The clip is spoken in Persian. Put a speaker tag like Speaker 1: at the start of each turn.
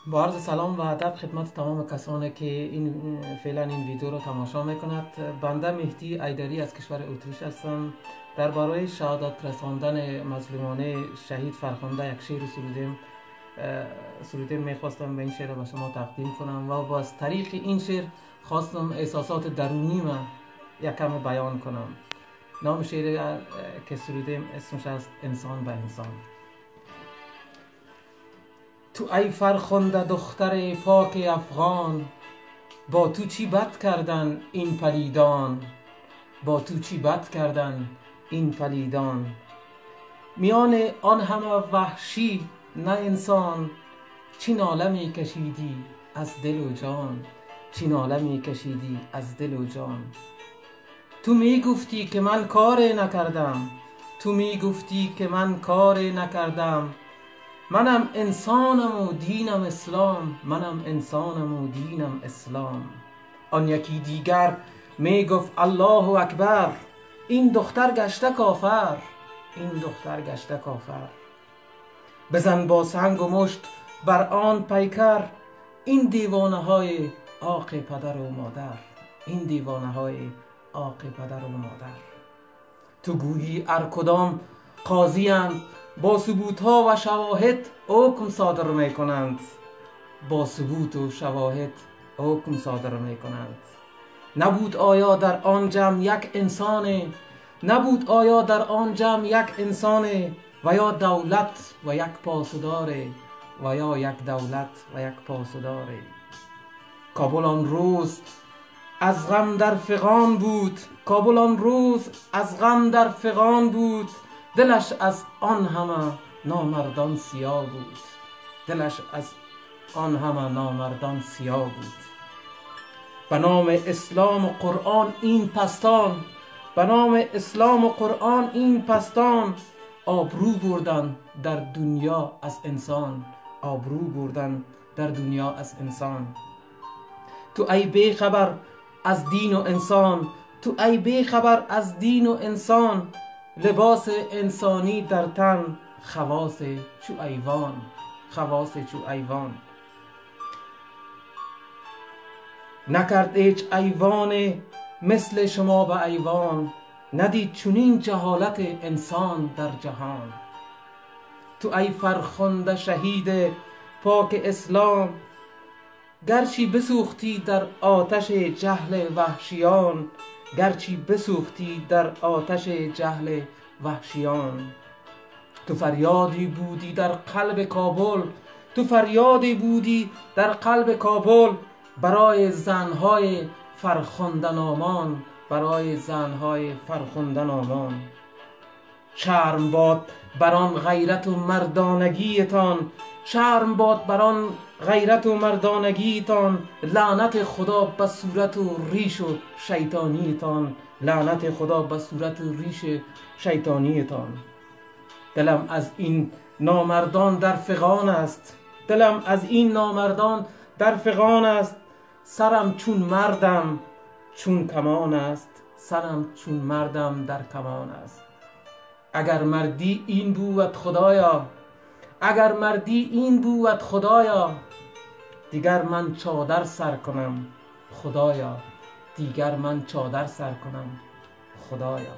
Speaker 1: با عرض سلام و ادب خدمت تمام کسانی که فعلا این ویدیو رو تماشا میکند. بنده مهدی ایدری از کشور اتریش هستم. درباره شهادت رساندن مظلومانه شهید فرخنده یک شعر سرودیم میخواستم به این شعر به شما تقدیم کنم و با از طریق این شعر خواستم احساسات درونی من یک کم بیان کنم. نام شعر که سرودیم اسمش است انسان به انسان. تو ای فرخنده دختر پاک افغان، با تو چی بد کردن این پلیدان، با تو چی بد کردن این پلیدان. میان آن همه وحشی نه انسان، چی ناله می کشیدی از دل و جان، چی ناله می کشیدی از دل و جان. تو می گفتی که من کار نکردم، تو می گفتی که من کار نکردم. منم انسانم و دینم اسلام، منم انسانم و دینم اسلام. آن یکی دیگر می گفت الله اکبر، این دختر گشته کافر، این دختر گشته کافر. بزن با سنگ و مشت بر آن پیکر، این دیوانه های عاق پدر و مادر، این دیوانه های عاق پدر و مادر. تو گویی هر کدام قاضی اند، با ثبوت ها و شواهد حکم صادر می کنند، با ثبوت و شواهد حکم صادر می کنند. نبود آیا در آن جمع یک انسان، نبود آیا در آن جمع یک انسان، و یا دولت و یک پاسدار، و یا یک دولت و یک پاسدار. کابل آن روز از غم در فغان بود، کابل آن روز از غم در فغان بود. دلش از آن همه نامردان سیاه بود، دلش از آن همه نامردان سیاه بود. به نام اسلام و قرآن این پستان، به نام اسلام و قرآن این پستان. آبرو بردن در دنیا از انسان، آبرو بردن در دنیا از انسان. تو ای بی خبر از دین و انسان، تو ای بی خبر از دین و انسان. لباس انسانی در تن، خواص چو ایوان، خواص چو ایوان. نکرد هیچ ایوان مثل شما به ایوان، ندید چنین جهالت انسان در جهان. تو ای فرخنده شهید پاک اسلام، گرچی بسوختی در آتش جهل وحشیان، گرچی بسوختی در آتش جهل وحشیان. تو فریادی بودی در قلب کابل، تو فریادی بودی در قلب کابل. برای زنهای فرخنده نامان، برای زنهای فرخنده نامان. شرم باد بران غیرت و مردانگیتان، شرم باد بران غیرت و مردانگیتان. لعنت خدا به صورت و ریش و شیطانیتان، لعنت خدا به صورت و ریش شیطانیتان. دلم از این نامردان در فغان است، دلم از این نامردان در فغان است. سرم چون مردم چون کمان است، سرم چون مردم در کمان است. اگر مردی این بود خدایا، اگر مردی این بود خدایا. دیگر من چادر سر کنم خدایا، دیگر من چادر سر کنم خدایا.